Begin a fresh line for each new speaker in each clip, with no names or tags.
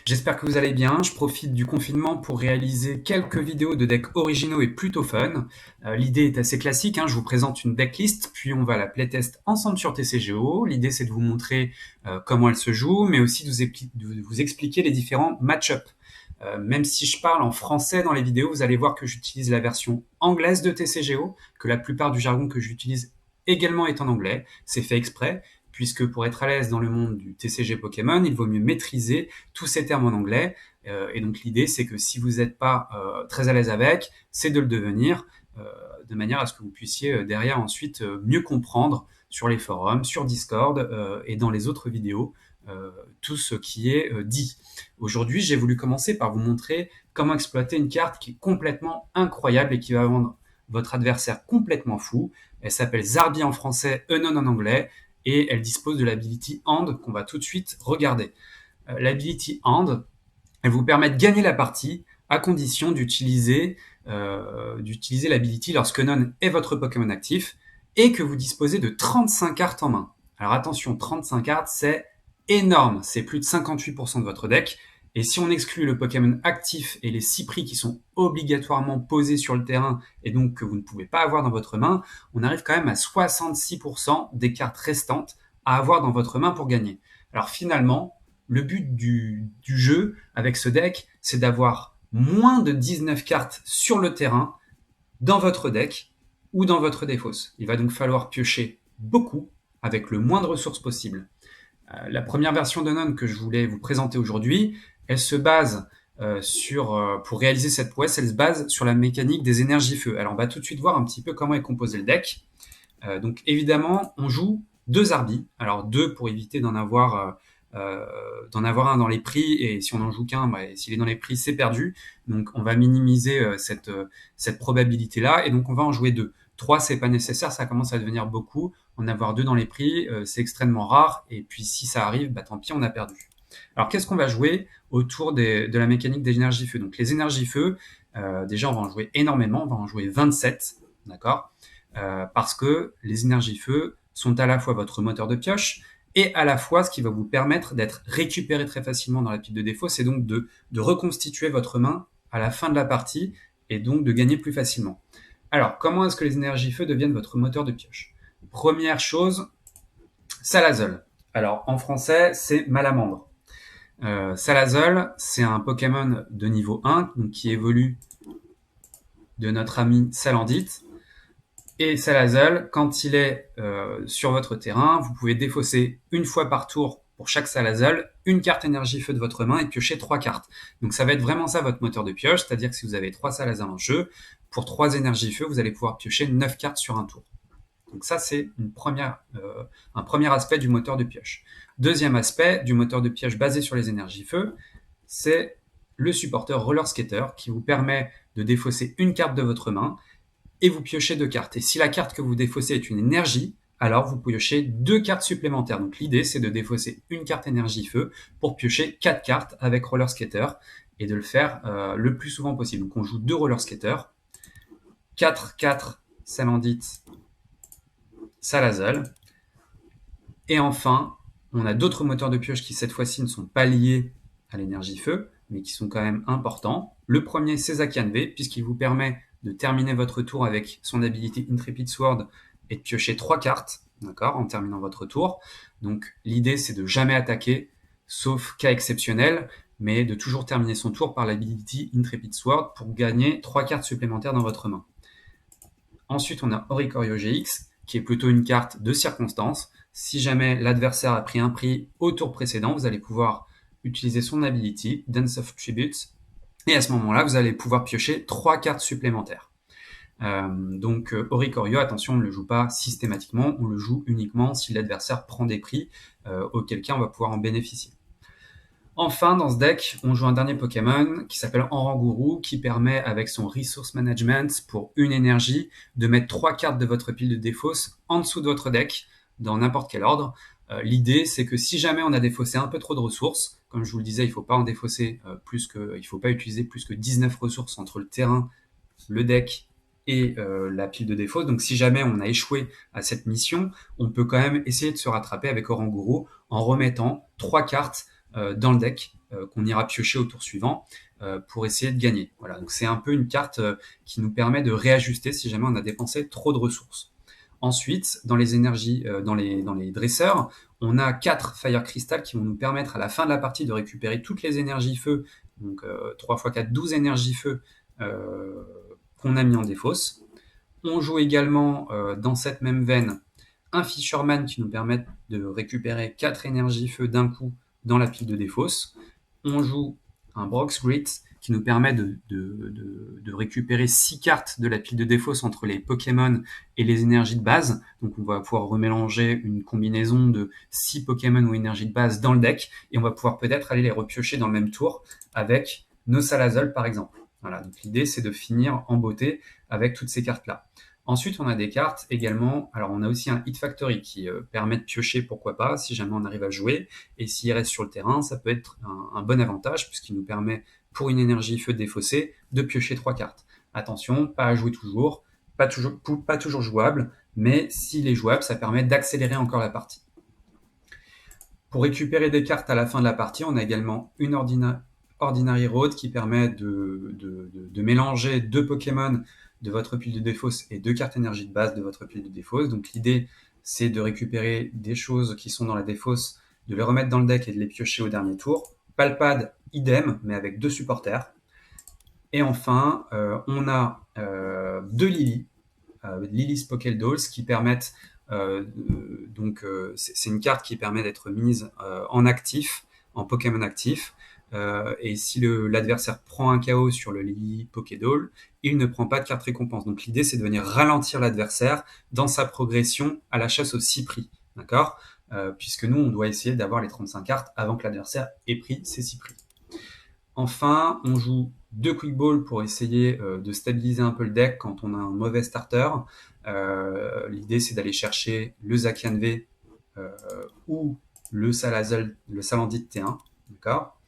J'espère que vous allez bien. Je profite du confinement pour réaliser quelques vidéos de decks originaux et plutôt fun. L'idée est assez classique, hein. Je vous présente une decklist, puis on va la playtest ensemble sur TCGO. L'idée c'est de vous montrer comment elle se joue, mais aussi de vous expliquer les différents match-ups. Même si je parle en français dans les vidéos, vous allez voir que j'utilise la version anglaise de TCGO, que la plupart du jargon que j'utilise également est en anglais. C'est fait exprès, puisque pour être à l'aise dans le monde du TCG Pokémon, il vaut mieux maîtriser tous ces termes en anglais. Et donc l'idée, c'est que si vous n'êtes pas très à l'aise avec, c'est de le devenir, de manière à ce que vous puissiez derrière ensuite mieux comprendre sur les forums, sur Discord et dans les autres vidéos, tout ce qui est dit. Aujourd'hui, j'ai voulu commencer par vous montrer comment exploiter une carte qui est complètement incroyable et qui va rendre votre adversaire complètement fou. Elle s'appelle Zarbi en français, Unknown en anglais, et elle dispose de l'ability Hand qu'on va tout de suite regarder. L'ability Hand, elle vous permet de gagner la partie à condition d'utiliser l'ability lorsque Unknown est votre Pokémon actif et que vous disposez de 35 cartes en main. Alors attention, 35 cartes, c'est énorme, c'est plus de 58% de votre deck. Et si on exclut le Pokémon actif et les 6 prix qui sont obligatoirement posés sur le terrain et donc que vous ne pouvez pas avoir dans votre main, on arrive quand même à 66% des cartes restantes à avoir dans votre main pour gagner. Alors finalement, le but du jeu avec ce deck, c'est d'avoir moins de 19 cartes sur le terrain dans votre deck ou dans votre défausse. Il va donc falloir piocher beaucoup avec le moins de ressources possible. La première version de Unknown que je voulais vous présenter aujourd'hui, elle se base pour réaliser cette prouesse, elle se base sur la mécanique des énergies feu. Alors on va tout de suite voir un petit peu comment est composé le deck. Donc évidemment, on joue 2 Zarbi. Alors 2 pour éviter d'en avoir un dans les prix, et si on en joue qu'un, s'il est dans les prix, c'est perdu. Donc on va minimiser cette probabilité-là, et donc on va en jouer 2. 3, c'est pas nécessaire, ça commence à devenir beaucoup. En avoir 2 dans les prix, c'est extrêmement rare, et puis si ça arrive, tant pis, on a perdu. Alors qu'est-ce qu'on va jouer autour de la mécanique des énergies feu? Donc les énergies feu, déjà on va en jouer énormément, on va en jouer 27, d'accord, parce que les énergies feu sont à la fois votre moteur de pioche, et à la fois ce qui va vous permettre d'être récupéré très facilement dans la pile de défaut, c'est donc de reconstituer votre main à la fin de la partie, et donc de gagner plus facilement. Alors, comment est-ce que les énergies feu deviennent votre moteur de pioche? Première chose, Salazzle. Alors, en français, c'est Malamandre. Salazzle, c'est un Pokémon de niveau 1, donc qui évolue de notre ami Salandit. Et Salazzle, quand il est sur votre terrain, vous pouvez défausser une fois par tour pour chaque Salazzle une carte énergie feu de votre main et piocher 3 cartes. Donc ça va être vraiment ça votre moteur de pioche, c'est-à-dire que si vous avez 3 Salazzle en jeu, pour 3 énergies feu, vous allez pouvoir piocher 9 cartes sur un tour. Donc ça, c'est un premier aspect du moteur de pioche. Deuxième aspect du moteur de pioche basé sur les énergies feu, c'est le supporteur Roller Skater qui vous permet de défausser une carte de votre main et vous piochez 2 cartes. Et si la carte que vous défaussez est une énergie, alors vous piochez 2 cartes supplémentaires. Donc l'idée, c'est de défausser une carte énergie feu pour piocher 4 cartes avec Roller Skater et de le faire le plus souvent possible. Donc on joue 2 Roller Skater, 4 Salandit, Salazzle. Et enfin, on a d'autres moteurs de pioche qui cette fois-ci ne sont pas liés à l'énergie feu, mais qui sont quand même importants. Le premier, c'est Zacian V, puisqu'il vous permet de terminer votre tour avec son habilité Intrepid Sword et de piocher 3 cartes, d'accord, en terminant votre tour. Donc l'idée, c'est de jamais attaquer, sauf cas exceptionnel, mais de toujours terminer son tour par l'hability Intrepid Sword pour gagner 3 cartes supplémentaires dans votre main. Ensuite, on a Oricorio GX, qui est plutôt une carte de circonstance. Si jamais l'adversaire a pris un prix au tour précédent, vous allez pouvoir utiliser son ability, Dance of Tributes, et à ce moment-là, vous allez pouvoir piocher 3 cartes supplémentaires. Donc Oricorio, attention, on ne le joue pas systématiquement, on le joue uniquement si l'adversaire prend des prix, auquel cas on va pouvoir en bénéficier. Enfin, dans ce deck, on joue un dernier Pokémon qui s'appelle Oranguru, qui permet, avec son Resource Management, pour une énergie, de mettre 3 cartes de votre pile de défausse en dessous de votre deck, dans n'importe quel ordre. L'idée, c'est que si jamais on a défaussé un peu trop de ressources, comme je vous le disais, il ne faut pas en défausser il faut pas utiliser plus que 19 ressources entre le terrain, le deck et la pile de défausse. Donc si jamais on a échoué à cette mission, on peut quand même essayer de se rattraper avec Oranguru en remettant 3 cartes dans le deck qu'on ira piocher au tour suivant pour essayer de gagner. Voilà, donc c'est un peu une carte qui nous permet de réajuster si jamais on a dépensé trop de ressources. Ensuite, dans les énergies, dans les dresseurs, on a 4 Fire Crystal qui vont nous permettre à la fin de la partie de récupérer toutes les énergies feu, donc 3 x 4, 12 énergies feu qu'on a mis en défausse. On joue également dans cette même veine un Fisherman qui nous permet de récupérer 4 énergies feu d'un coup dans la pile de défausse. On joue un Brox Grit qui nous permet de récupérer 6 cartes de la pile de défausse entre les Pokémon et les énergies de base. Donc on va pouvoir remélanger une combinaison de 6 Pokémon ou énergies de base dans le deck, et on va pouvoir peut-être aller les repiocher dans le même tour avec nos Salazzle par exemple. Voilà, donc l'idée c'est de finir en beauté avec toutes ces cartes-là. Ensuite, on a des cartes également. Alors, on a aussi un Hit Factory qui permet de piocher, pourquoi pas, si jamais on arrive à jouer. Et s'il reste sur le terrain, ça peut être un bon avantage, puisqu'il nous permet, pour une énergie feu défaussée, de piocher 3 cartes. Attention, pas à jouer toujours, pas toujours jouable, mais s'il est jouable, ça permet d'accélérer encore la partie. Pour récupérer des cartes à la fin de la partie, on a également une Ordinary Road qui permet de mélanger 2 Pokémon de votre pile de défausse et 2 cartes énergie de base de votre pile de défausse. Donc l'idée, c'est de récupérer des choses qui sont dans la défausse, de les remettre dans le deck et de les piocher au dernier tour. Palpad, idem, mais avec 2 supporters. Et enfin, on a 2 Lily, Lily's Poké Dolls, qui permettent c'est une carte qui permet d'être mise en actif, en Pokémon actif. Et si l'adversaire prend un KO sur le Lily Pokédoll, il ne prend pas de carte récompense. Donc l'idée, c'est de venir ralentir l'adversaire dans sa progression à la chasse aux 6 prix. D'accord puisque nous, on doit essayer d'avoir les 35 cartes avant que l'adversaire ait pris ses 6 prix. Enfin, on joue 2 Quick Ball pour essayer de stabiliser un peu le deck quand on a un mauvais starter. L'idée, c'est d'aller chercher le Zacian V ou le Salazzle, le Salandit T1. D'accord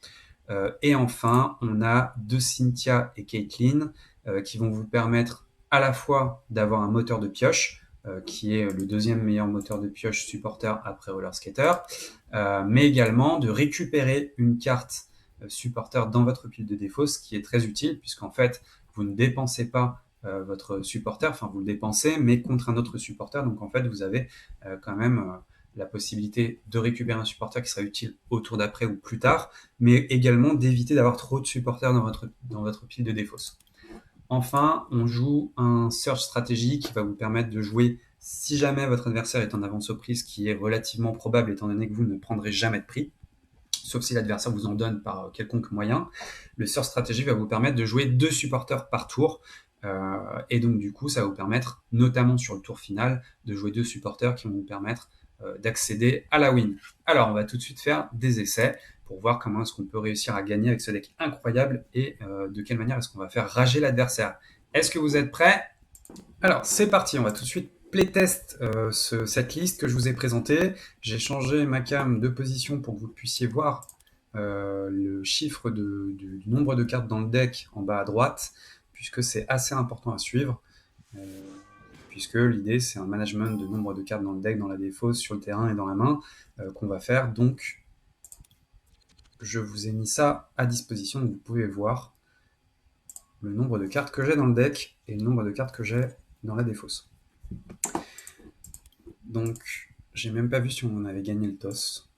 et enfin, on a 2 Cynthia et Caitlyn qui vont vous permettre à la fois d'avoir un moteur de pioche, qui est le deuxième meilleur moteur de pioche supporter après Roller Skater, mais également de récupérer une carte supporter dans votre pile de défausse, qui est très utile, puisqu'en fait, vous ne dépensez pas votre supporter, enfin vous le dépensez, mais contre un autre supporter, donc en fait, vous avez quand même la possibilité de récupérer un supporter qui sera utile au tour d'après ou plus tard, mais également d'éviter d'avoir trop de supporters dans votre pile de défausse. Enfin, on joue un Search Strategy qui va vous permettre de jouer si jamais votre adversaire est en avance au prix, ce qui est relativement probable étant donné que vous ne prendrez jamais de prix, sauf si l'adversaire vous en donne par quelconque moyen. Le Search Strategy va vous permettre de jouer 2 supporters par tour, et donc du coup, ça va vous permettre, notamment sur le tour final, de jouer 2 supporters qui vont vous permettre d'accéder à la win. Alors, on va tout de suite faire des essais pour voir comment est-ce qu'on peut réussir à gagner avec ce deck incroyable et de quelle manière est-ce qu'on va faire rager l'adversaire. Est-ce que vous êtes prêts? Alors, c'est parti, on va tout de suite playtest cette liste que je vous ai présentée. J'ai changé ma cam de position pour que vous puissiez voir le chiffre du nombre de cartes dans le deck en bas à droite, puisque c'est assez important à suivre. Puisque l'idée, c'est un management de nombre de cartes dans le deck, dans la défausse, sur le terrain et dans la main, qu'on va faire. Donc, je vous ai mis ça à disposition, donc vous pouvez voir le nombre de cartes que j'ai dans le deck et le nombre de cartes que j'ai dans la défausse. Donc, j'ai même pas vu si on avait gagné le toss.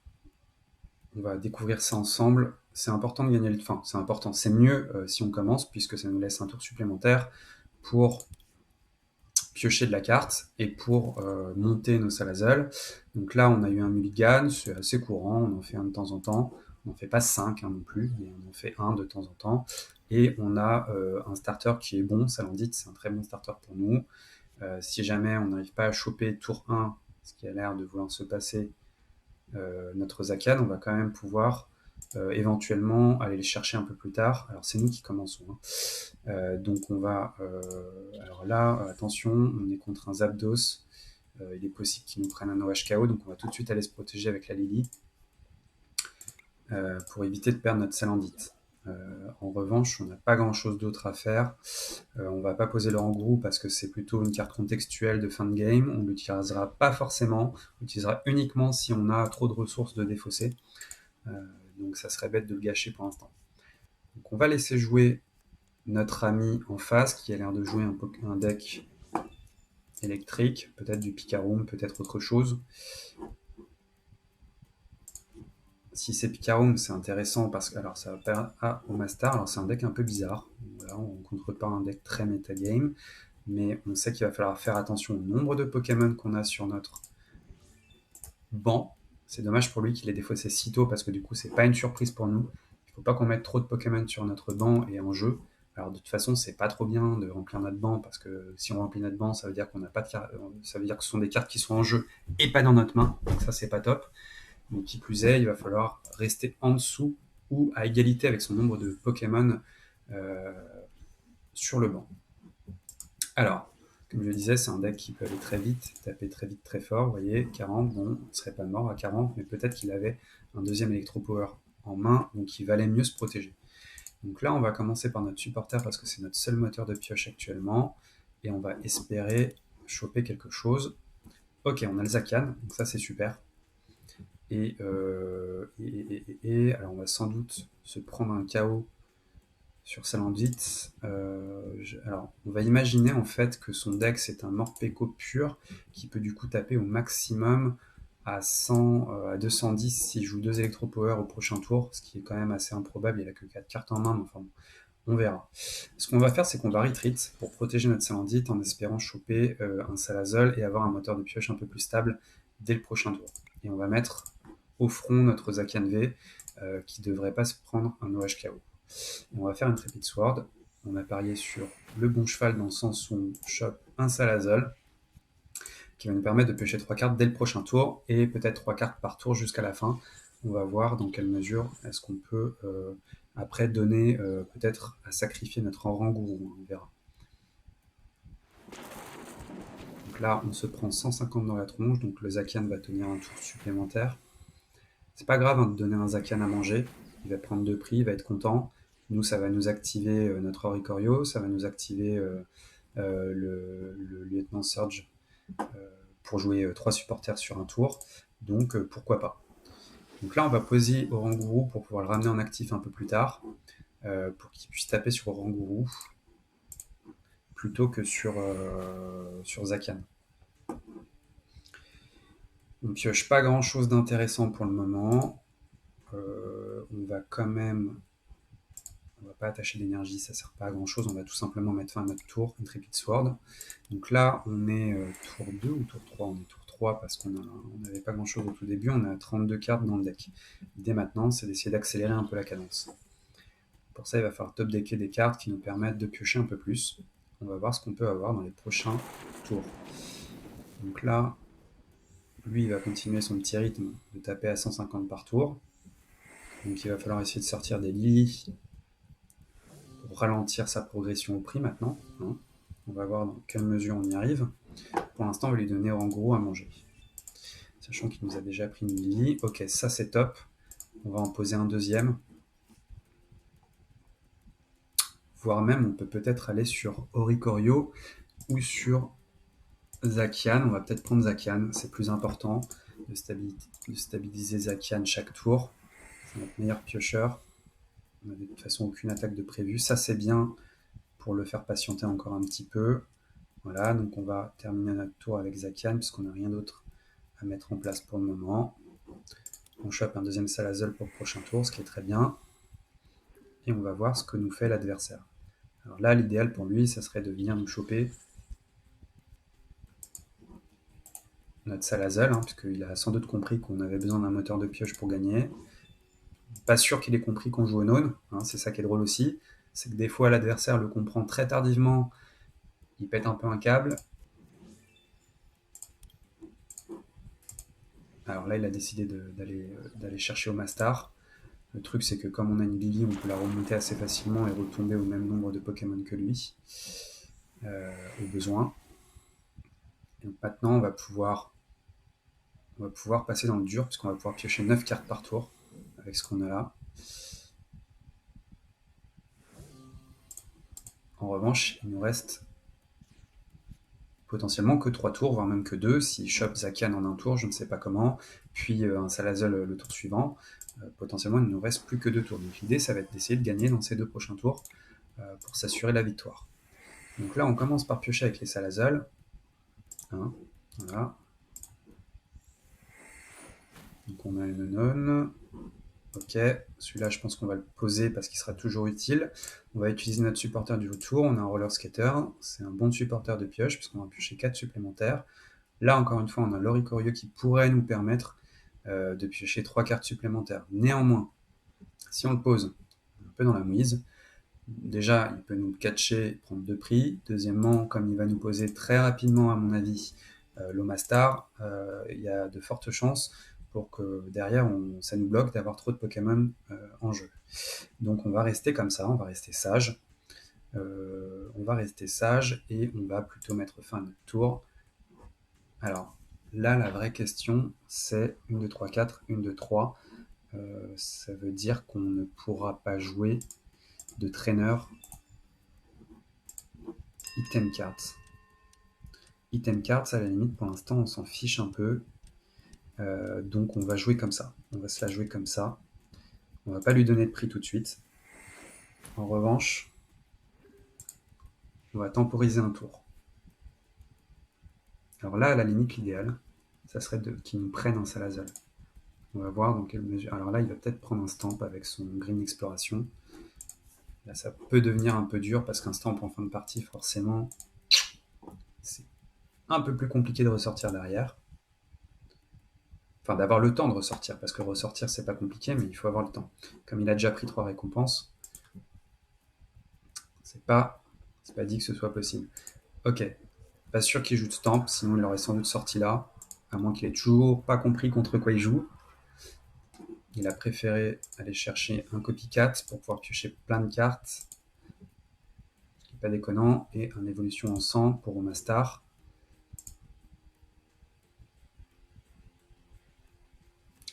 On va découvrir ça ensemble. C'est important de gagner le... Enfin, c'est important. C'est mieux si on commence, puisque ça nous laisse un tour supplémentaire pour piocher de la carte et pour monter nos Salazzle. Donc là, on a eu un mulligan, c'est assez courant, on en fait un de temps en temps. On n'en fait pas 5 non plus, mais on en fait un de temps en temps. Et on a un starter qui est bon, Salandit, c'est un très bon starter pour nous. Si jamais on n'arrive pas à choper tour 1, ce qui a l'air de vouloir se passer, notre Zacian, on va quand même pouvoir éventuellement aller les chercher un peu plus tard. Alors c'est nous qui commençons. Donc on va... alors là, attention, on est contre un Zapdos. Il est possible qu'ils nous prennent un OHKO, donc on va tout de suite aller se protéger avec la Lily pour éviter de perdre notre Salandit. En revanche, on n'a pas grand chose d'autre à faire. On va pas poser le Rangourou parce que c'est plutôt une carte contextuelle de fin de game. On l'utilisera pas forcément. On l'utilisera uniquement si on a trop de ressources de défausser. donc ça serait bête de le gâcher pour l'instant. Donc on va laisser jouer notre ami en face, qui a l'air de jouer un deck électrique, peut-être du Picaroom, peut-être autre chose. Si c'est Picaroom, c'est intéressant parce que alors ça va faire au Master. Alors c'est un deck un peu bizarre. Voilà, on ne rencontre pas un deck très metagame, mais on sait qu'il va falloir faire attention au nombre de Pokémon qu'on a sur notre banc. C'est dommage pour lui qu'il ait défaussé si tôt parce que du coup c'est pas une surprise pour nous. Il ne faut pas qu'on mette trop de Pokémon sur notre banc et en jeu. Alors de toute façon c'est pas trop bien de remplir notre banc parce que si on remplit notre banc ça veut dire qu'on n'a pas de cartes, ça veut dire que ce sont des cartes qui sont en jeu et pas dans notre main. Donc ça c'est pas top. Mais qui plus est, il va falloir rester en dessous ou à égalité avec son nombre de Pokémon sur le banc. Alors, comme je le disais, c'est un deck qui peut aller très vite, taper très vite, très fort. Vous voyez, 40, bon, on ne serait pas mort à 40, mais peut-être qu'il avait un deuxième Electro Power en main, donc il valait mieux se protéger. Donc là, on va commencer par notre supporter parce que c'est notre seul moteur de pioche actuellement, et on va espérer choper quelque chose. Ok, on a le Zacian, donc ça c'est super. Alors on va sans doute se prendre un KO sur Salandit. Alors on va imaginer en fait que son deck c'est un Morpeko pur qui peut du coup taper au maximum à 100, à 210 s'il joue 2 Electro Power au prochain tour, ce qui est quand même assez improbable, il a que 4 cartes en main, mais enfin on verra. Ce qu'on va faire c'est qu'on va retreat pour protéger notre Salandit en espérant choper un Salazol et avoir un moteur de pioche un peu plus stable dès le prochain tour. Et on va mettre au front notre Zacian V qui devrait pas se prendre un OHKO. On va faire une Trépide Sword. On a parié sur le bon cheval dans le sens où on chope un Salazol qui va nous permettre de piocher 3 cartes dès le prochain tour et peut-être 3 cartes par tour jusqu'à la fin. On va voir dans quelle mesure est-ce qu'on peut après donner peut-être à sacrifier notre Oranguru. On verra. Donc là, on se prend 150 dans la tronche, donc le Zacian va tenir un tour supplémentaire. C'est pas grave hein, de donner un Zacian à manger, il va prendre 2 prix, il va être content. Nous, ça va nous activer notre Oricorio, ça va nous activer le lieutenant Surge pour jouer 3 supporters sur un tour, donc pourquoi pas. Donc là, on va poser Oranguru pour pouvoir le ramener en actif un peu plus tard, pour qu'il puisse taper sur Oranguru plutôt que sur Zacian. On pioche pas grand chose d'intéressant pour le moment. On va quand même. On va pas attacher d'énergie, ça sert pas à grand chose. On va tout simplement mettre fin à notre tour, une Trépide Sword. Donc là, on est tour 2 ou tour 3. On est tour 3 parce qu'on n'avait pas grand chose au tout début. On a 32 cartes dans le deck. L'idée maintenant, c'est d'essayer d'accélérer un peu la cadence. Pour ça, il va falloir top decker des cartes qui nous permettent de piocher un peu plus. On va voir ce qu'on peut avoir dans les prochains tours. Donc là, lui, il va continuer son petit rythme de taper à 150 par tour. Donc il va falloir essayer de sortir des lilies pour ralentir sa progression au prix maintenant. Hein. On va voir dans quelle mesure on y arrive. Pour l'instant, on va lui donner en gros à manger. Sachant qu'il nous a déjà pris une lily. Ok, ça c'est top. On va en poser un deuxième. Voire même, on peut peut-être aller sur Oricorio ou sur Zacian. On va peut-être prendre Zacian. C'est plus important de stabiliser Zacian chaque tour. C'est notre meilleur piocheur. On n'a de toute façon aucune attaque de prévu. Ça c'est bien pour le faire patienter encore un petit peu. Voilà, donc on va terminer notre tour avec Zacian puisqu'on n'a rien d'autre à mettre en place pour le moment. On chope un deuxième Salazol pour le prochain tour, ce qui est très bien. Et on va voir ce que nous fait l'adversaire. Alors là, l'idéal pour lui, ça serait de venir nous choper notre Salazol, hein, puisqu'il a sans doute compris qu'on avait besoin d'un moteur de pioche pour gagner. Pas sûr qu'il ait compris qu'on joue au None, hein, c'est ça qui est drôle aussi. C'est que des fois, l'adversaire le comprend très tardivement, il pète un peu un câble. Alors là, il a décidé d'aller chercher au Mastar. Le truc, c'est que comme on a une Lily, on peut la remonter assez facilement et retomber au même nombre de Pokémon que lui, au besoin. Et donc maintenant, on va pouvoir passer dans le dur, puisqu'on va pouvoir piocher 9 cartes par tour, avec ce qu'on a là. En revanche, il nous reste potentiellement que 3 tours, voire même que 2, s'il chope Zacian en un tour, je ne sais pas comment, puis un Salazzle le tour suivant, potentiellement il ne nous reste plus que 2 tours. Donc l'idée, ça va être d'essayer de gagner dans ces 2 prochains tours pour s'assurer la victoire. Donc là, on commence par piocher avec les Salazzle. Hein, voilà. Donc on a une non. Ok, celui-là je pense qu'on va le poser parce qu'il sera toujours utile. On va utiliser notre supporter du tour, on a un roller skater, c'est un bon supporter de pioche puisqu'on va piocher 4 supplémentaires. Là encore une fois on a l'Oricorieux qui pourrait nous permettre de piocher 3 cartes supplémentaires. Néanmoins, si on le pose un peu dans la mouise, déjà il peut nous catcher, prendre 2 prix. Deuxièmement, comme il va nous poser très rapidement à mon avis l'Omastar, il y a de fortes chances pour que derrière ça nous bloque d'avoir trop de Pokémon en jeu. Donc on va rester comme ça, on va rester sage. On va rester sage et on va plutôt mettre fin à notre tour. Alors là, la vraie question, c'est 1, 2, 3, 4, 1, 2, 3. Ça veut dire qu'on ne pourra pas jouer de trainer item cards. Item cards, à la limite, pour l'instant, on s'en fiche un peu. Donc on va jouer comme ça. On va se la jouer comme ça. On va pas lui donner de prix tout de suite. En revanche, on va temporiser un tour. Alors là, à la limite, l'idéal, ça serait qu'il nous prenne un Salazzle. On va voir dans quelle mesure. Alors là, il va peut-être prendre un stamp avec son Green Exploration. Là, ça peut devenir un peu dur parce qu'un stamp en fin de partie, forcément, c'est un peu plus compliqué de ressortir derrière. Enfin, d'avoir le temps de ressortir, parce que ressortir, c'est pas compliqué, mais il faut avoir le temps. Comme il a déjà pris 3 récompenses, c'est pas dit que ce soit possible. Ok, pas sûr qu'il joue de stamp, sinon il aurait sans doute sorti là, à moins qu'il ait toujours pas compris contre quoi il joue. Il a préféré aller chercher un copycat pour pouvoir piocher plein de cartes, ce qui n'est pas déconnant, et un évolution en sang pour Omastar.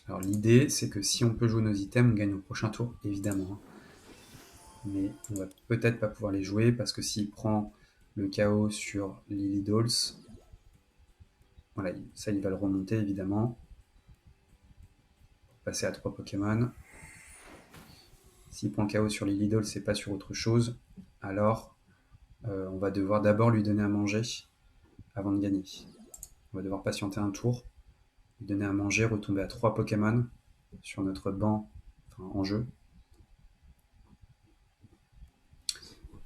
Alors l'idée, c'est que si on peut jouer nos items, on gagne au prochain tour, évidemment. Mais on va peut-être pas pouvoir les jouer, parce que s'il prend le KO sur Lily Dolls, voilà, ça il va le remonter évidemment. Passer à 3 Pokémon. S'il prend KO sur Lily Dolls et pas sur autre chose, alors on va devoir d'abord lui donner à manger avant de gagner. On va devoir patienter un tour, lui donner à manger, retomber à 3 Pokémon sur notre banc, enfin en jeu,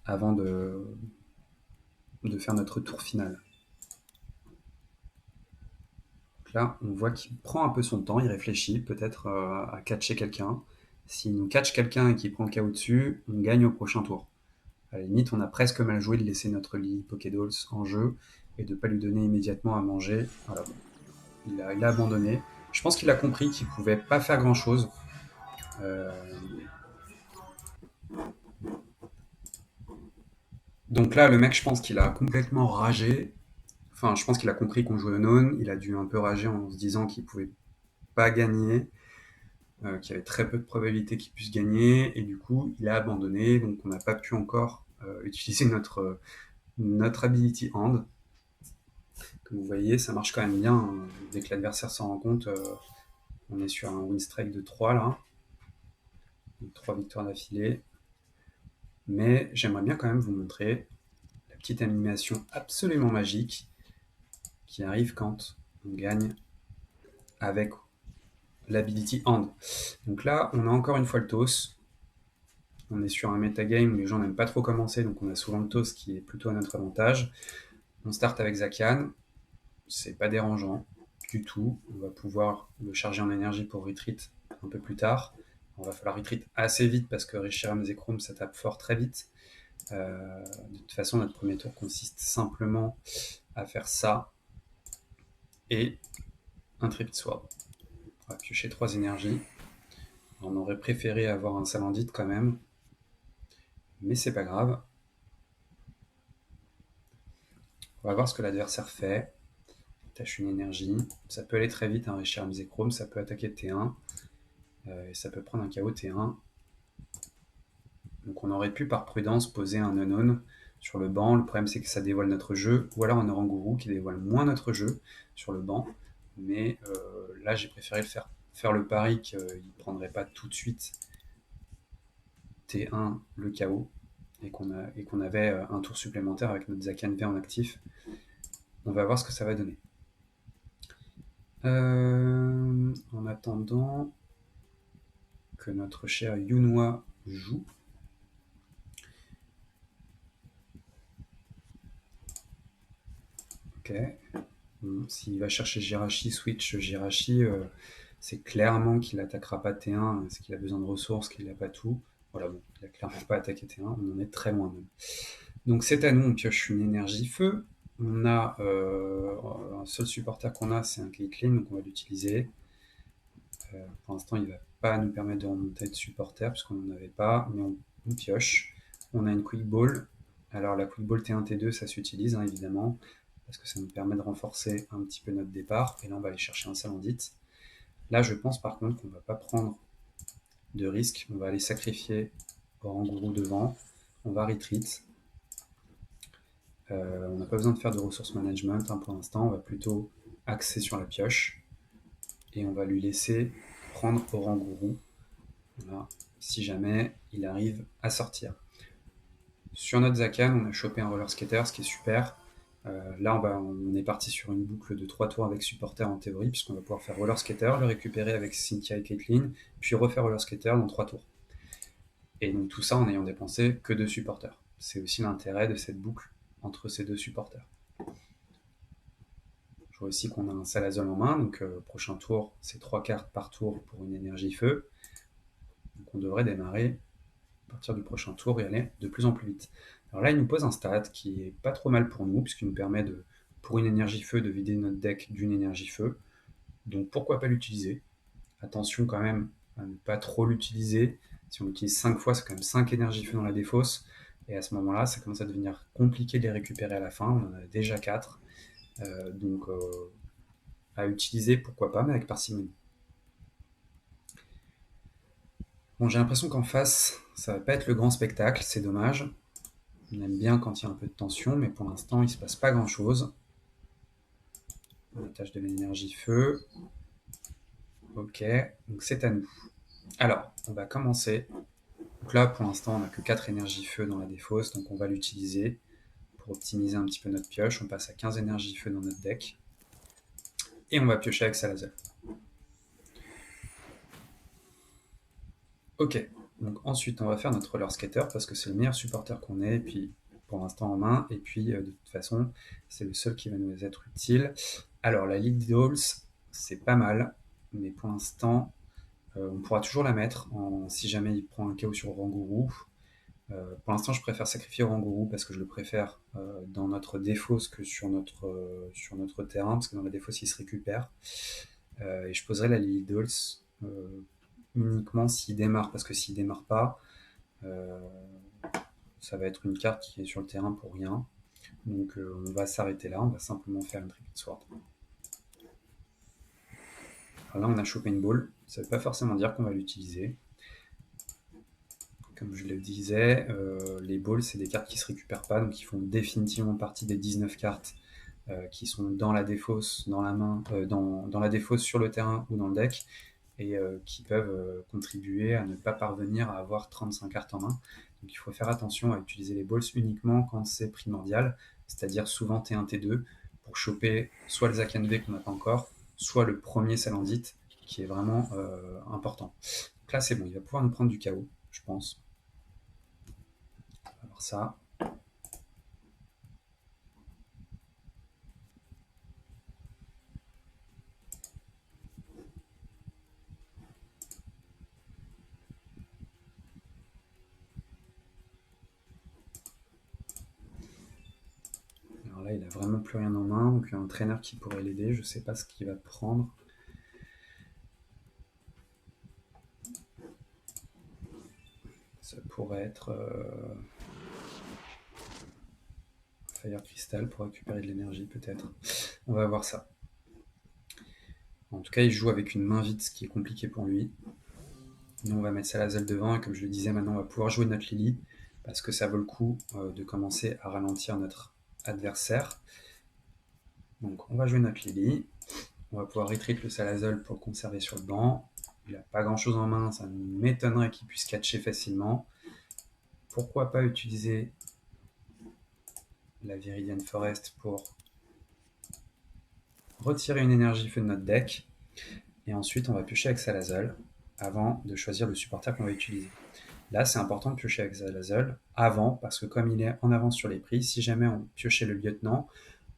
avant de faire notre tour final. Donc là, on voit qu'il prend un peu son temps, il réfléchit peut-être à catcher quelqu'un. S'il nous catch quelqu'un et qu'il prend le KO dessus, on gagne au prochain tour. À la limite, on a presque mal joué de laisser notre Lily Pokédolls en jeu et de ne pas lui donner immédiatement à manger. Voilà, bon. Il a abandonné. Je pense qu'il a compris qu'il ne pouvait pas faire grand-chose. Donc là, le mec, je pense qu'il a complètement ragé. Enfin, je pense qu'il a compris qu'on jouait Unknown. Il a dû un peu rager en se disant qu'il ne pouvait pas gagner, qu'il y avait très peu de probabilité qu'il puisse gagner. Et du coup, il a abandonné. Donc on n'a pas pu encore utiliser notre Ability Hand. Comme vous voyez, ça marche quand même bien. Hein. Dès que l'adversaire s'en rend compte, on est sur un win strike de 3 là. Donc, 3 victoires d'affilée. Mais j'aimerais bien quand même vous montrer la petite animation absolument magique qui arrive quand on gagne avec l'Ability Hand. Donc là, on a encore une fois le toss. On est sur un metagame où les gens n'aiment pas trop commencer, donc on a souvent le toss qui est plutôt à notre avantage. On start avec Zacian, c'est pas dérangeant du tout. On va pouvoir le charger en énergie pour retreat un peu plus tard. On va falloir retreat assez vite parce que Reshiram Zekrom ça tape fort très vite. De toute façon, notre premier tour consiste simplement à faire ça et un Tripit Sword. On va piocher 3 énergies. On aurait préféré avoir un Salandite quand même, mais c'est pas grave. On va voir ce que l'adversaire fait. Tâche une énergie. Ça peut aller très vite, un Reshiram Zekrom, ça peut attaquer T1 et ça peut prendre un KO T1. Donc on aurait pu par prudence poser un Unknown sur le banc. Le problème, c'est que ça dévoile notre jeu. Ou alors un Oranguru qui dévoile moins notre jeu sur le banc. Mais là, j'ai préféré faire le pari qu'il ne prendrait pas tout de suite T1 le KO et qu'on avait un tour supplémentaire avec notre Zakan V en actif. On va voir ce que ça va donner. En attendant que notre cher Yunhua joue. Ok. Bon, s'il va chercher Jirachi, switch Jirachi, c'est clairement qu'il attaquera pas T1, parce qu'il a besoin de ressources, qu'il n'a pas tout. Voilà, bon, il a clairement pas attaqué T1, on en est très loin même. Donc c'est à nous, on pioche une énergie feu. On a un seul supporter qu'on a, c'est un Caitlyn, donc on va l'utiliser. Pour l'instant, il ne va pas nous permettre de remonter de supporter, puisqu'on n'en avait pas, mais on pioche. On a une Quick Ball. Alors la Quick Ball T1, T2, ça s'utilise, hein, évidemment, parce que ça nous permet de renforcer un petit peu notre départ. Et là, on va aller chercher un Salandite. Là, je pense par contre qu'on ne va pas prendre de risque. On va aller sacrifier Oranguru devant. On va retreat. On n'a pas besoin de faire de ressources management hein, pour l'instant. On va plutôt axer sur la pioche. Et on va lui laisser prendre Oranguru. Voilà, si jamais il arrive à sortir. Sur notre Zakan, on a chopé un roller skater, ce qui est super. Là, on est parti sur une boucle de 3 tours avec supporter en théorie, puisqu'on va pouvoir faire roller skater, le récupérer avec Cynthia et Caitlyn, puis refaire roller skater dans 3 tours. Et donc tout ça en n'ayant dépensé que 2 supporters. C'est aussi l'intérêt de cette boucle entre ces 2 supporters. Je vois aussi qu'on a un Salazol en main, donc prochain tour, c'est 3 cartes par tour pour une énergie feu. Donc on devrait démarrer à partir du prochain tour et aller de plus en plus vite. Alors là, il nous pose un stat qui est pas trop mal pour nous, puisqu'il nous permet pour une énergie feu, de vider notre deck d'une énergie feu. Donc pourquoi pas l'utiliser? Attention quand même à ne pas trop l'utiliser. Si on l'utilise 5 fois, c'est quand même 5 énergies feu dans la défausse. Et à ce moment-là, ça commence à devenir compliqué de les récupérer à la fin. On en a déjà 4. Donc à utiliser, pourquoi pas, mais avec parcimonie. Bon, j'ai l'impression qu'en face, ça va pas être le grand spectacle, c'est dommage. On aime bien quand il y a un peu de tension, mais pour l'instant, il ne se passe pas grand-chose. On attache de l'énergie feu. Ok, donc c'est à nous. Alors, on va commencer. Donc là, pour l'instant, on n'a que 4 énergies feu dans la défausse, donc on va l'utiliser pour optimiser un petit peu notre pioche. On passe à 15 énergies feu dans notre deck. Et on va piocher avec Salazar. Ok, donc ensuite, on va faire notre roller skater parce que c'est le meilleur supporter qu'on ait, et puis pour l'instant en main, et puis de toute façon, c'est le seul qui va nous être utile. Alors, la Lead Dolls, c'est pas mal, mais pour l'instant, on pourra toujours la mettre si jamais il prend un KO sur Oranguru. Pour l'instant, je préfère sacrifier Oranguru parce que je le préfère dans notre défausse que sur notre terrain, parce que dans la défausse, il se récupère. Et je poserai la Lily Dolls uniquement s'il démarre, parce que s'il démarre pas, ça va être une carte qui est sur le terrain pour rien. Donc on va s'arrêter là, on va simplement faire une Triplet Sword. Alors là, on a chopé une ball, ça ne veut pas forcément dire qu'on va l'utiliser. Comme je le disais, les balls, c'est des cartes qui ne se récupèrent pas, donc ils font définitivement partie des 19 cartes qui sont dans la défausse, dans la main, dans la défausse sur le terrain ou dans le deck, et qui peuvent contribuer à ne pas parvenir à avoir 35 cartes en main. Donc il faut faire attention à utiliser les balls uniquement quand c'est primordial, c'est-à-dire souvent T1, T2, pour choper soit le Zakan V qu'on n'a pas encore, soit le premier Salandite, qui est vraiment important. Donc là c'est bon, il va pouvoir nous prendre du KO, je pense. On va voir ça. Alors là, il a vraiment plus rien en main, donc il y a un traîneur qui pourrait l'aider. Je sais pas ce qu'il va prendre. Ça pourrait être Fire Crystal pour récupérer de l'énergie, peut-être. On va voir ça. En tout cas, il joue avec une main vide, ce qui est compliqué pour lui. Nous, on va mettre Salazar devant, et comme je le disais, maintenant, on va pouvoir jouer notre Lily. parce que ça vaut le coup de commencer à ralentir notre adversaire. Donc on va jouer notre Lily. On va pouvoir retreat le Salazol pour le conserver sur le banc. Il n'a pas grand chose en main, ça m'étonnerait qu'il puisse catcher facilement. Pourquoi pas utiliser la Viridian Forest pour retirer une énergie feu de notre deck. Et ensuite on va piocher avec Salazol avant de choisir le supporter qu'on va utiliser. Là, c'est important de piocher avec Salazol avant, parce que comme il est en avance sur les prix, si jamais on piochait le lieutenant,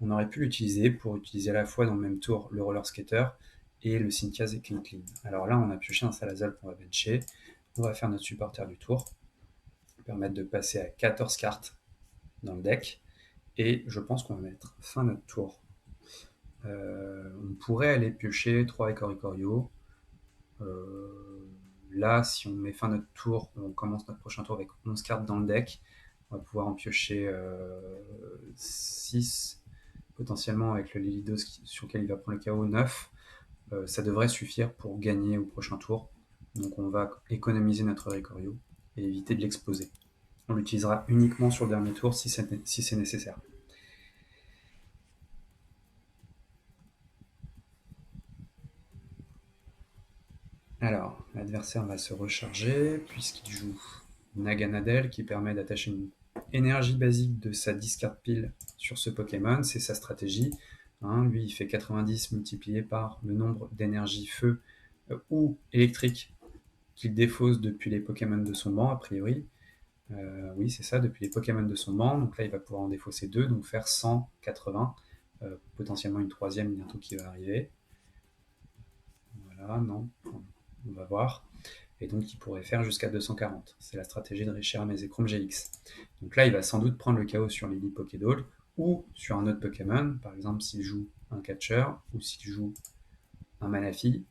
on aurait pu l'utiliser pour utiliser à la fois dans le même tour le roller skater et le Synthiase et Clean Clean. Alors là, on a pioché un Salazol qu'on va bencher. On va faire notre supporter du tour, permettre de passer à 14 cartes dans le deck. Et je pense qu'on va mettre fin à notre tour. On pourrait aller piocher 3 Icoricorio. Là, si on met fin à notre tour, on commence notre prochain tour avec 11 cartes dans le deck. On va pouvoir en piocher 6, potentiellement avec le Lilidos sur lequel il va prendre le KO 9. Ça devrait suffire pour gagner au prochain tour. Donc on va économiser notre Ricorio et éviter de l'exposer. On l'utilisera uniquement sur le dernier tour si c'est nécessaire. Alors, l'adversaire va se recharger puisqu'il joue Naganadel qui permet d'attacher une énergie basique de sa discard pile sur ce Pokémon. C'est sa stratégie. Lui, il fait 90 multiplié par le nombre d'énergie feu ou électrique qu'il défausse depuis les Pokémon de son banc, a priori. Oui, c'est ça, depuis les Pokémon de son banc. Donc là, il va pouvoir en défausser 2, donc faire 180. Potentiellement une troisième bientôt qui va arriver. Voilà, non, on va voir. Et donc, il pourrait faire jusqu'à 240. C'est la stratégie de Reshiram et Zekrom GX. Donc là, il va sans doute prendre le KO sur Lily Pokédoll ou sur un autre Pokémon. Par exemple, s'il joue un Catcher ou s'il joue un Manafi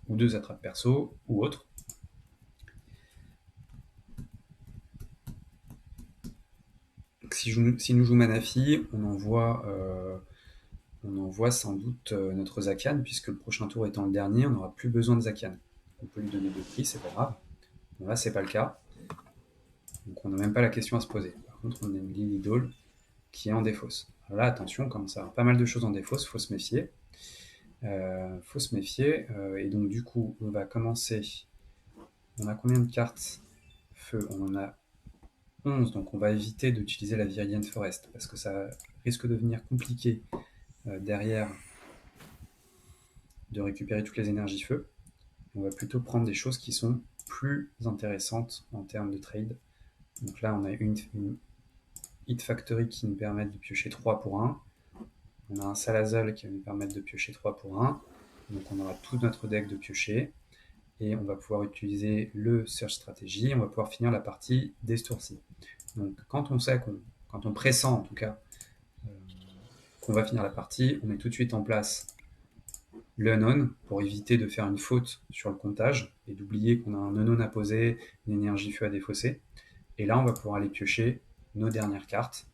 ou 2 attrapes perso ou autre. Si nous joue Manafi, on envoie sans doute notre Zacian, puisque le prochain tour étant le dernier, on n'aura plus besoin de Zacian. On peut lui donner 2 prix, c'est pas grave. Bon, là, c'est pas le cas. Donc on n'a même pas la question à se poser. Par contre, on a une Lilidol qui est en défausse. Alors là, attention, comme ça, pas mal de choses en défausse, faut se méfier. Et donc du coup, on va commencer. On a combien de cartes feu? On en a 11, donc on va éviter d'utiliser la Viridian Forest, parce que ça risque de devenir compliqué derrière de récupérer toutes les énergies feu. On va plutôt prendre des choses qui sont plus intéressantes en termes de trade. Donc là, on a une Hit Factory qui nous permet de piocher 3 pour 1. On a un Salazol qui va nous permettre de piocher 3 pour 1. Donc on aura tout notre deck de piocher. Et on va pouvoir utiliser le Search Strategy. On va pouvoir finir la partie dès ce tour-ci. Donc quand on sait quand on pressent en tout cas qu'on va finir la partie, on met tout de suite en place le unknown pour éviter de faire une faute sur le comptage et d'oublier qu'on a un unknown à poser, une énergie feu à défausser. Et là, on va pouvoir aller piocher nos dernières cartes,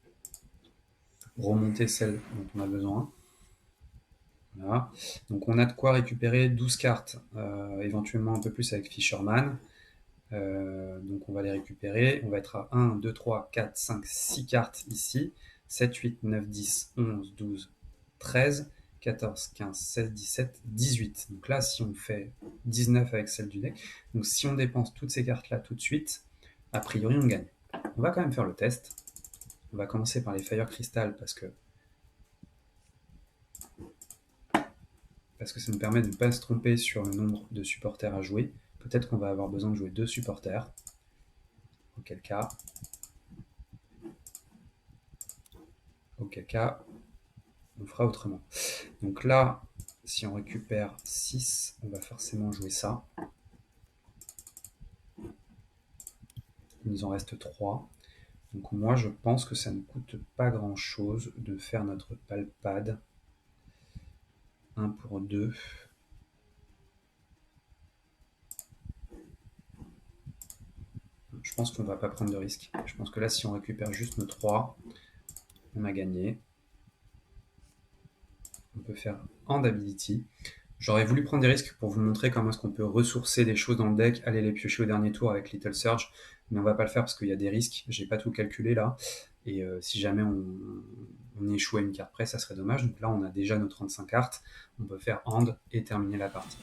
remonter celles dont on a besoin. Voilà. Donc on a de quoi récupérer 12 cartes, éventuellement un peu plus avec Fisherman. Donc on va les récupérer. On va être à 1, 2, 3, 4, 5, 6 cartes ici. 7, 8, 9, 10, 11, 12, 13, 14, 15, 16, 17, 18. Donc là, si on fait 19 avec celle du deck, donc si on dépense toutes ces cartes-là tout de suite, a priori on gagne. On va quand même faire le test. On va commencer par les Fire Crystal parce que ça nous permet de ne pas se tromper sur le nombre de supporters à jouer. Peut-être qu'on va avoir besoin de jouer 2 supporters. Auquel cas, on fera autrement. Donc là, si on récupère 6, on va forcément jouer ça. Il nous en reste 3. Donc moi, je pense que ça ne coûte pas grand-chose de faire notre palpade. 1 pour 2. Je pense qu'on ne va pas prendre de risque. Je pense que là, si on récupère juste nos 3, on a gagné. On peut faire Hand Ability. J'aurais voulu prendre des risques pour vous montrer comment est-ce qu'on peut ressourcer des choses dans le deck, aller les piocher au dernier tour avec Little Surge, mais on va pas le faire parce qu'il y a des risques, j'ai pas tout calculé là, et si jamais on échoue à une carte près, ça serait dommage, donc là on a déjà nos 35 cartes, on peut faire hand et terminer la partie.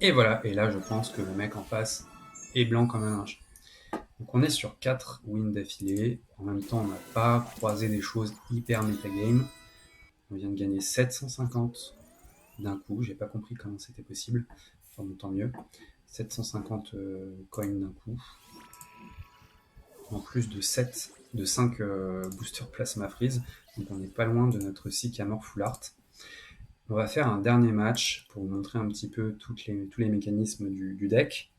Et voilà, et là je pense que le mec en face est blanc comme un linge. Donc on est sur 4 wins d'affilée, en même temps on n'a pas croisé des choses hyper metagame, on vient de gagner 750 d'un coup, j'ai pas compris comment c'était possible, enfin bon, tant mieux. 750 coins d'un coup, en plus de 5 boosters plasma freeze, donc on n'est pas loin de notre Sycamore full art. On va faire un dernier match pour vous montrer un petit peu tous les mécanismes du deck,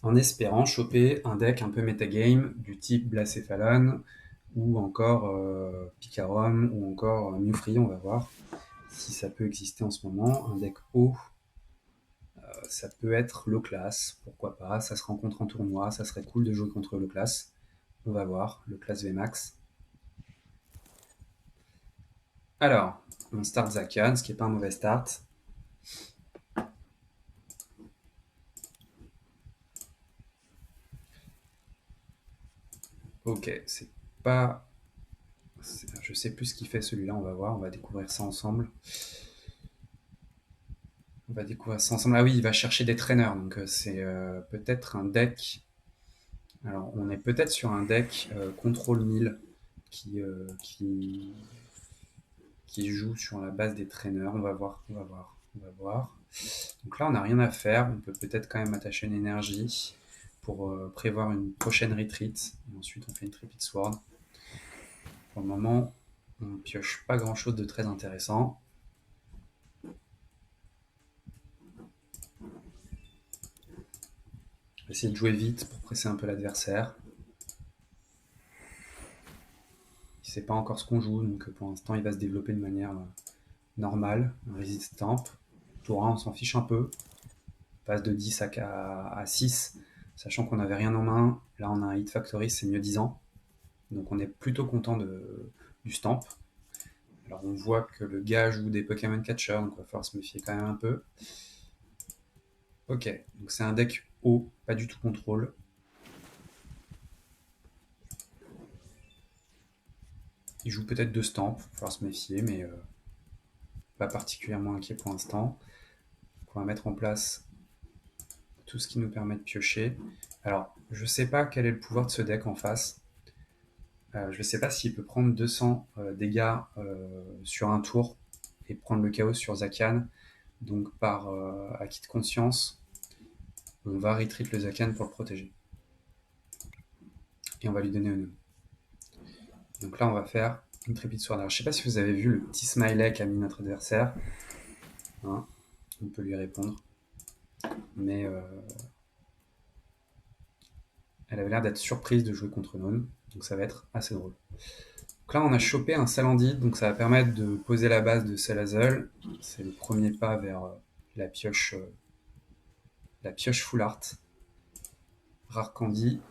en espérant choper un deck un peu metagame du type Blacéphalon, ou encore Picarom, ou encore Mewfree, on va voir si ça peut exister en ce moment. Un deck haut, ça peut être low class, pourquoi pas, ça se rencontre en tournoi, ça serait cool de jouer contre low class. On va voir, le class VMAX. Alors, on start Zacian, ce qui n'est pas un mauvais start. Ok, c'est pas... Je sais plus ce qu'il fait celui-là, on va voir, on va découvrir ça ensemble. On va découvrir ça ensemble. Ah oui, il va chercher des traîneurs, donc c'est peut-être un deck... Alors, on est peut-être sur un deck Control 1000 qui joue sur la base des traîneurs. On va voir, on va voir, on va voir. Donc là, on n'a rien à faire. On peut peut-être quand même attacher une énergie pour prévoir une prochaine retreat. Et ensuite, on fait une Tripit Sword. Pour le moment, on pioche pas grand-chose de très intéressant. On va essayer de jouer vite pour presser un peu l'adversaire. Il ne sait pas encore ce qu'on joue, donc pour l'instant, il va se développer de manière normale. Un Resist Stamp. Tour 1, on s'en fiche un peu. On passe de 10 à 6, sachant qu'on n'avait rien en main. Là, on a un Hit Factory, c'est mieux 10 ans. Donc on est plutôt content du stamp. Alors on voit que le gars joue des Pokémon Catcher, donc il va falloir se méfier quand même un peu. Ok, donc c'est un deck haut, pas du tout contrôle. Il joue peut-être deux stamps, il va falloir se méfier, mais pas particulièrement inquiet pour l'instant. On va mettre en place tout ce qui nous permet de piocher. Alors, je sais pas quel est le pouvoir de ce deck en face. Je ne sais pas s'il peut prendre 200 dégâts sur un tour et prendre le chaos sur Zacian. Donc par acquis de conscience, on va retreat le Zacian pour le protéger. Et on va lui donner un nœud. Donc là, on va faire une Tripit Sword. Alors, je ne sais pas si vous avez vu le petit smiley qu'a mis notre adversaire. Hein, on peut lui répondre. Mais elle avait l'air d'être surprise de jouer contre Non. Donc ça va être assez drôle. Donc là, on a chopé un Salandit. Donc ça va permettre de poser la base de Salazzle. C'est le premier pas vers la pioche full art. Rare Candy.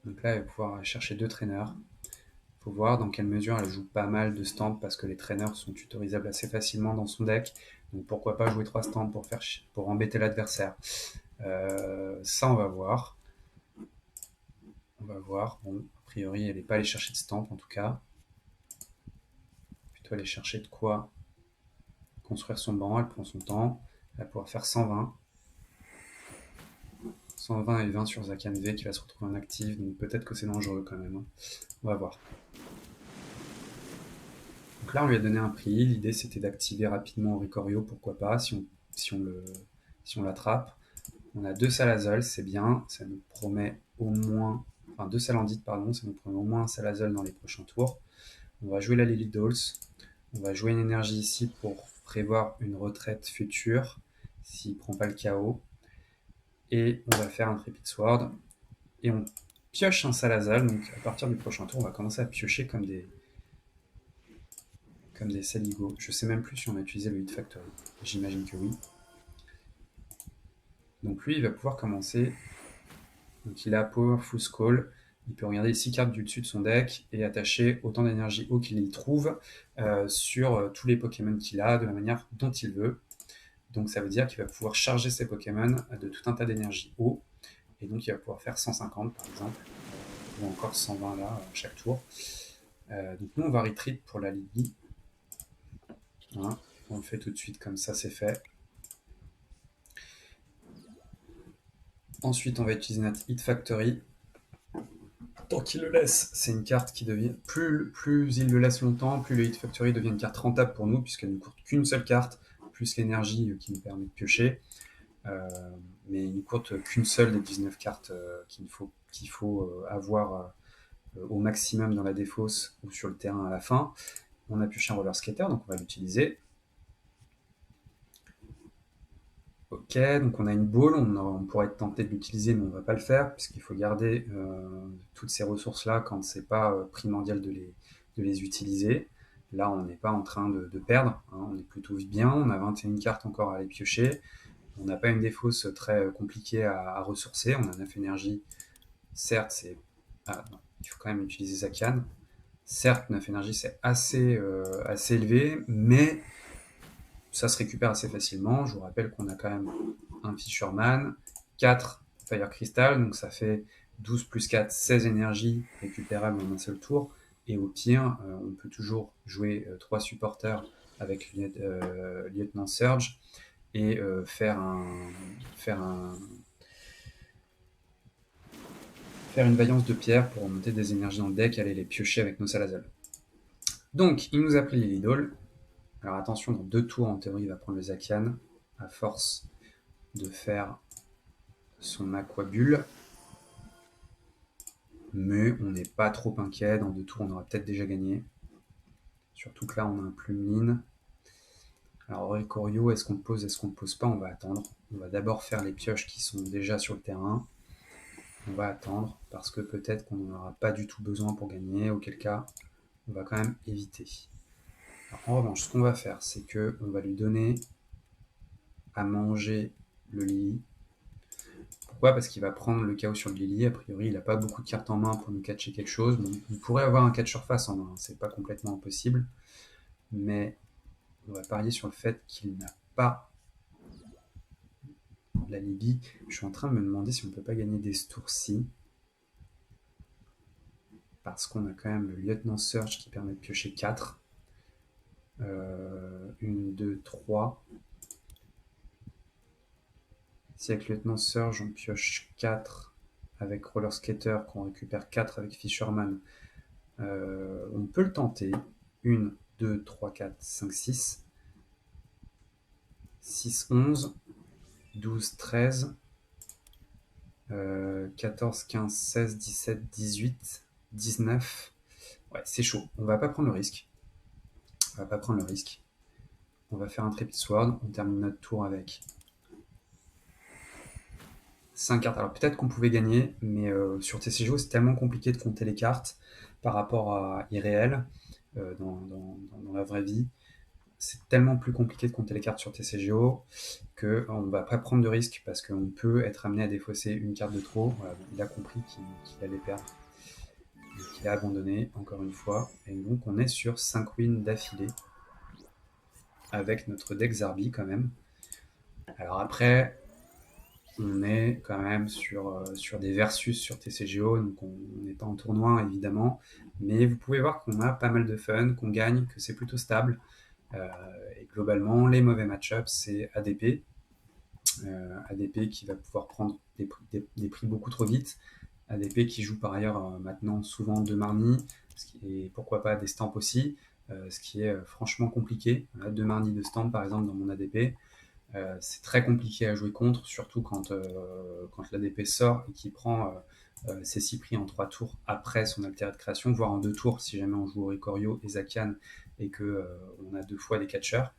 Donc là, elle va pouvoir chercher deux traîneurs. Il faut voir dans quelle mesure elle joue pas mal de stamps parce que les traîneurs sont tutorisables assez facilement dans son deck. Donc pourquoi pas jouer 3 stamps pour embêter l'adversaire. Ça, on va voir. On va voir. Bon, a priori, elle n'est pas allée chercher de stamps en tout cas. Plutôt aller chercher de quoi construire son banc. Elle prend son temps. Elle va pouvoir faire 120. 120 et 20 sur Zacian V qui va se retrouver en active. Donc peut-être que c'est dangereux quand même. On va voir. Donc là, on lui a donné un prix. L'idée, c'était d'activer rapidement Oricorio, pourquoi pas, si on l'attrape. On a deux Salazzle, c'est bien. Ça nous promet au moins... Enfin, deux Salandites, pardon. Ça nous promet au moins un Salazzle dans les prochains tours. On va jouer la Lily Dolls. On va jouer une énergie ici pour prévoir une retraite future, s'il ne prend pas le chaos. Et on va faire un Tripit Sword. Et on pioche un Salazzle. Donc, à partir du prochain tour, on va commencer à piocher comme des saligots. Je sais même plus si on a utilisé le Hit Factory. J'imagine que oui. Donc lui, il va pouvoir commencer. Donc il a Powerful Skull. il peut regarder les 6 cartes du dessus de son deck et attacher autant d'énergie eau qu'il y trouve sur tous les Pokémon qu'il a de la manière dont il veut. Donc ça veut dire qu'il va pouvoir charger ses Pokémon de tout un tas d'énergie eau, et donc il va pouvoir faire 150 par exemple, ou encore 120 là à chaque tour. Donc nous on va retreat pour la Lily. Voilà. On le fait tout de suite comme ça, c'est fait. Ensuite on va utiliser notre Hit Factory. Tant qu'il le laisse, c'est une carte qui devient... Plus il le laisse longtemps, plus le Hit Factory devient une carte rentable pour nous, puisqu'elle ne coûte qu'une seule carte, plus l'énergie qui nous permet de piocher. Mais il ne coûte qu'une seule des 19 cartes qu'il faut avoir au maximum dans la défausse ou sur le terrain à la fin. On a pioché un roller skater, donc on va l'utiliser. Ok, donc on a une ball, on pourrait être tenté de l'utiliser, mais on ne va pas le faire, puisqu'il faut garder toutes ces ressources-là quand c'est pas primordial de les utiliser. Là, on n'est pas en train de perdre, hein, on est plutôt bien, on a 21 cartes encore à aller piocher. On n'a pas une défausse très compliquée à ressourcer, on a 9 énergie. Certes, c'est... Ah non, il faut quand même utiliser Zacian. Certes, 9 énergie, c'est assez élevé, mais ça se récupère assez facilement. Je vous rappelle qu'on a quand même un Fisherman, 4 Fire Crystal, donc ça fait 12 plus 4, 16 énergies récupérables en un seul tour. Et au pire, on peut toujours jouer 3 supporters avec Lieutenant Surge et faire une vaillance de pierre pour remonter des énergies dans le deck et aller les piocher avec nos Salazzle. Donc, il nous a pris l'Idol. Alors attention, dans 2 tours, en théorie, il va prendre le Zacian, à force de faire son Aquabulle. Mais on n'est pas trop inquiet, dans 2 tours, on aura peut-être déjà gagné. Surtout que là, on a un Plumeline. Alors, Oricorio, est-ce qu'on le pose, est-ce qu'on le pose pas? On va attendre. On va d'abord faire les pioches qui sont déjà sur le terrain. On va attendre, parce que peut-être qu'on n'en aura pas du tout besoin pour gagner, auquel cas, on va quand même éviter. Alors, en revanche, ce qu'on va faire, c'est qu'on va lui donner à manger le Lily. Pourquoi? Parce qu'il va prendre le chaos sur le Lily. A priori, il n'a pas beaucoup de cartes en main pour nous catcher quelque chose. Bon, il pourrait avoir un catcher face en main, c'est pas complètement impossible. Mais on va parier sur le fait qu'il n'a pas la Lily. Je suis en train de me demander si on ne peut pas gagner des tours-ci. Parce qu'on a quand même le Lieutenant Surge qui permet de piocher 4. 1, 2, 3. Si avec Lieutenant Surge on pioche 4 avec Roller Skater, qu'on récupère 4 avec Fisherman, on peut le tenter. 1, 2, 3, 4, 5, 6. 6, 11. 12, 13. 14, 15, 16, 17, 18, 19. Ouais, c'est chaud. On va pas prendre le risque. On va faire un Tripit Sword. On termine notre tour avec 5 cartes. Alors peut-être qu'on pouvait gagner, mais sur TCGO, c'est tellement compliqué de compter les cartes par rapport à irréel dans la vraie vie. C'est tellement plus compliqué de compter les cartes sur TCGO qu'on ne va pas prendre de risque parce qu'on peut être amené à défausser une carte de trop. Voilà, il a compris qu'il allait perdre. Donc il a abandonné encore une fois. Et donc on est sur 5 wins d'affilée avec notre deck Zarbi quand même. Alors après, on est quand même sur des versus sur TCGO, donc on n'est pas en tournoi évidemment, mais vous pouvez voir qu'on a pas mal de fun, qu'on gagne, que c'est plutôt stable. Et globalement, les mauvais match-ups, c'est ADP. ADP qui va pouvoir prendre des prix beaucoup trop vite. ADP qui joue par ailleurs maintenant souvent 2 Marnie, et pourquoi pas des stamps aussi, ce qui est franchement compliqué. 2 Marnie de stamp par exemple dans mon ADP. C'est très compliqué à jouer contre, surtout quand l'ADP sort et qu'il prend ses 6 prix en 3 tours après son altéré de création, voire en 2 tours si jamais on joue Oricorio et Zacian et qu'on a 2 fois des catcheurs.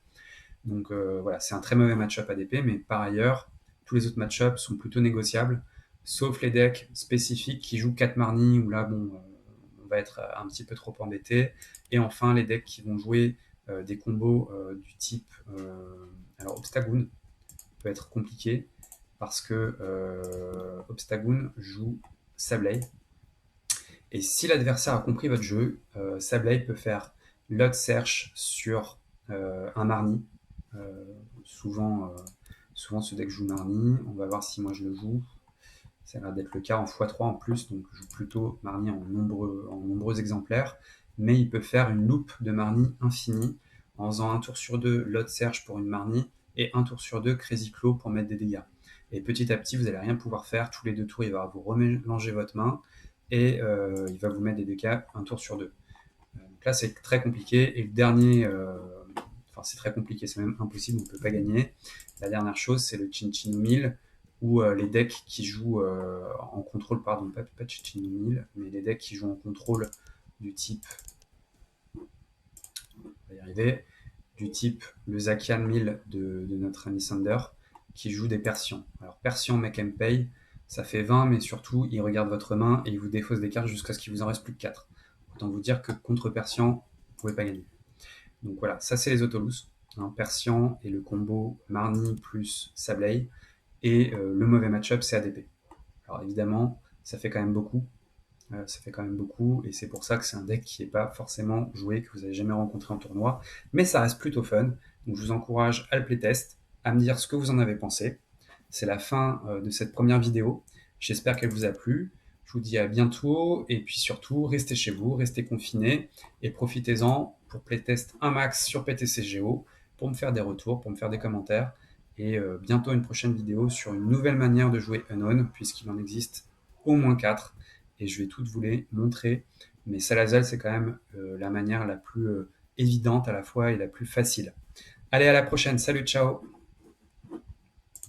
Donc voilà, c'est un très mauvais match-up ADP, mais par ailleurs, tous les autres match-ups sont plutôt négociables, sauf les decks spécifiques qui jouent 4 Marnie, où là, bon, on va être un petit peu trop embêté. Et enfin, les decks qui vont jouer des combos du type... alors, Obstagoon peut être compliqué, parce que Obstagoon joue Sableye. Et si l'adversaire a compris votre jeu, Sableye peut faire Lot Search sur un Marnie. Euh, souvent, souvent, ce deck joue Marnie. On va voir si moi je le joue. Ça a l'air d'être le cas en x3 en plus, donc je joue plutôt Marnie en nombreux exemplaires. Mais il peut faire une loupe de Marnie infinie en faisant un tour sur deux Lot Search pour une Marnie et un tour sur deux Crazy Claw pour mettre des dégâts. Et petit à petit, vous n'allez rien pouvoir faire. Tous les deux tours, il va vous remélanger votre main et il va vous mettre des dégâts un tour sur deux. Donc là, c'est très compliqué. Et le dernier, enfin, c'est très compliqué, c'est même impossible, on ne peut pas gagner. La dernière chose, c'est le Chin Chin 1000 ou les decks qui jouent en contrôle, pardon, pas Chin Chin 1000, mais les decks qui jouent en contrôle du type, on va y arriver, du type le Zakian 1000 de notre ami Sander, qui joue des Persians. Alors Persian Make and Pay, ça fait 20, mais surtout, il regarde votre main et il vous défausse des cartes jusqu'à ce qu'il vous en reste plus que 4. Autant vous dire que contre Persian, vous ne pouvez pas gagner. Donc voilà, ça c'est les Autolus. Persian et le combo Marnie plus Sableye. Et le mauvais match-up, c'est ADP. Alors évidemment, ça fait quand même beaucoup. Et c'est pour ça que c'est un deck qui n'est pas forcément joué, que vous n'avez jamais rencontré en tournoi. Mais ça reste plutôt fun. Donc je vous encourage à le playtest, à me dire ce que vous en avez pensé. C'est la fin de cette première vidéo. J'espère qu'elle vous a plu. Je vous dis à bientôt. Et puis surtout, restez chez vous, restez confinés. Et profitez-en pour playtest un max sur PTCGO, pour me faire des retours, pour me faire des commentaires. Et bientôt une prochaine vidéo sur une nouvelle manière de jouer Unknown, puisqu'il en existe au moins 4 et je vais toutes vous les montrer. Mais Salazzle, c'est quand même la manière la plus évidente à la fois et la plus facile. Allez, à la prochaine. Salut, ciao!